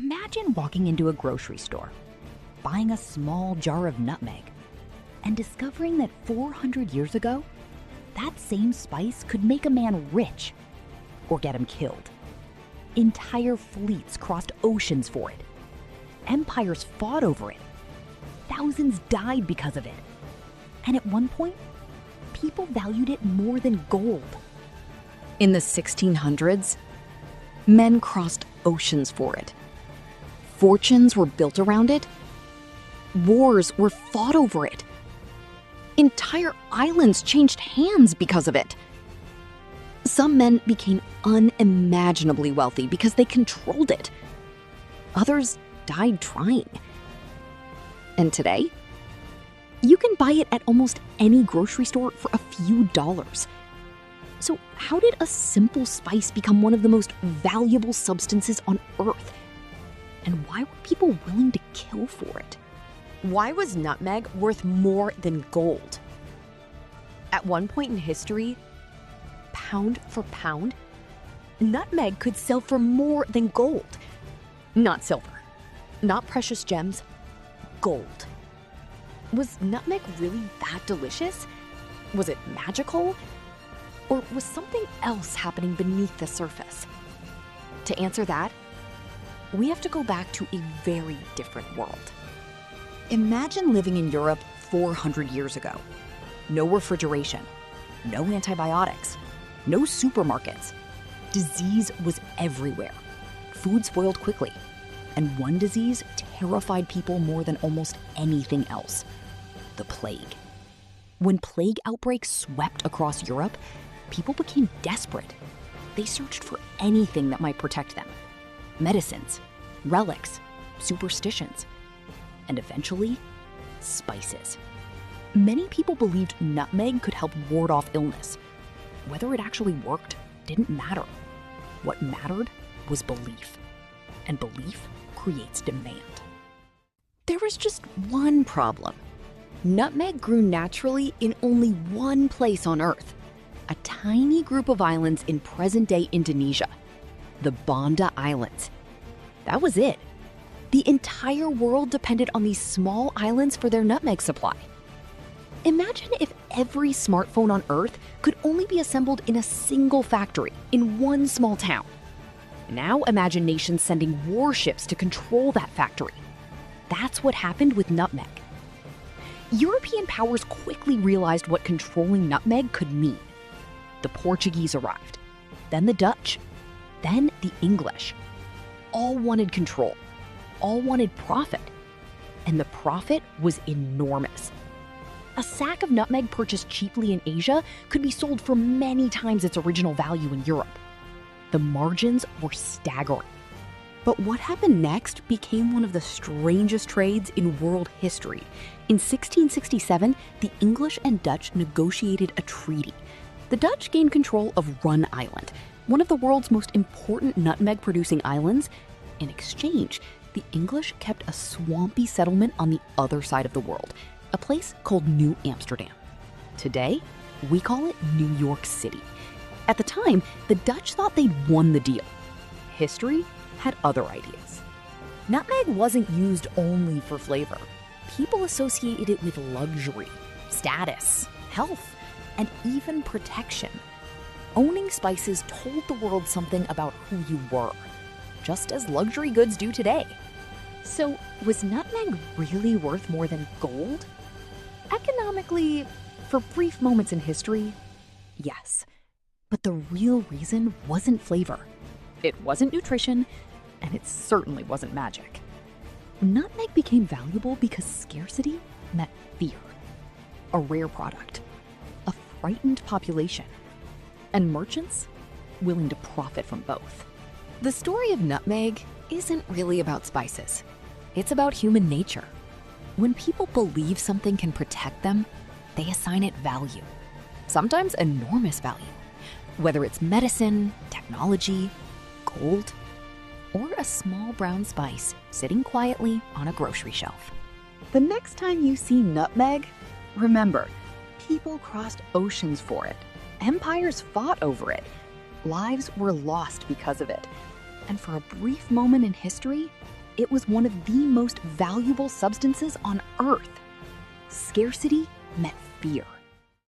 Imagine walking into a grocery store, buying a small jar of nutmeg, and discovering that 400 years ago, that same spice could make a man rich or get him killed. Entire fleets crossed oceans for it. Empires fought over it. Thousands died because of it. And at one point, people valued it more than gold. In the 1600s, men crossed oceans for it. Fortunes were built around it. Wars were fought over it. Entire islands changed hands because of it. Some men became unimaginably wealthy because they controlled it. Others died trying. And today, you can buy it at almost any grocery store for a few dollars. So how did a simple spice become one of the most valuable substances on Earth? And why were people willing to kill for it? Why was nutmeg worth more than gold? At one point in history, pound for pound, nutmeg could sell for more than gold. Not silver, not precious gems, gold. Was nutmeg really that delicious? Was it magical? Or was something else happening beneath the surface? To answer that, we have to go back to a very different world. Imagine living in Europe 400 years ago. No refrigeration, no antibiotics, no supermarkets. Disease was everywhere. Food spoiled quickly. And one disease terrified people more than almost anything else: the plague. When plague outbreaks swept across Europe, people became desperate. They searched for anything that might protect them: medicines, relics, superstitions, and eventually, spices. Many people believed nutmeg could help ward off illness. Whether it actually worked didn't matter. What mattered was belief. And belief creates demand. There was just one problem. Nutmeg grew naturally in only one place on Earth, a tiny group of islands in present-day Indonesia, the Banda Islands. That was it. The entire world depended on these small islands for their nutmeg supply. Imagine if every smartphone on Earth could only be assembled in a single factory in one small town. Now imagine nations sending warships to control that factory. That's what happened with nutmeg. European powers quickly realized what controlling nutmeg could mean. The Portuguese arrived, then the Dutch, then the English. All wanted control, all wanted profit, and the profit was enormous. A sack of nutmeg purchased cheaply in Asia could be sold for many times its original value in Europe. The margins were staggering. But what happened next became one of the strangest trades in world history. In 1667, the English and Dutch negotiated a treaty. The Dutch gained control of Run Island, one of the world's most important nutmeg-producing islands. In exchange, the English kept a swampy settlement on the other side of the world, a place called New Amsterdam. Today, we call it New York City. At the time, the Dutch thought they'd won the deal. History had other ideas. Nutmeg wasn't used only for flavor. People associated it with luxury, status, health, and even protection. Owning spices told the world something about who you were, just as luxury goods do today. So, was nutmeg really worth more than gold? Economically, for brief moments in history, yes. But the real reason wasn't flavor. It wasn't nutrition, and it certainly wasn't magic. Nutmeg became valuable because scarcity meant fear. A rare product, a frightened population, and merchants willing to profit from both. The story of nutmeg isn't really about spices. It's about human nature. When people believe something can protect them, they assign it value, sometimes enormous value. Whether it's medicine, technology, gold, or a small brown spice sitting quietly on a grocery shelf. The next time you see nutmeg, remember, people crossed oceans for it. Empires fought over it. Lives were lost because of it. And for a brief moment in history, it was one of the most valuable substances on Earth. Scarcity meant fear.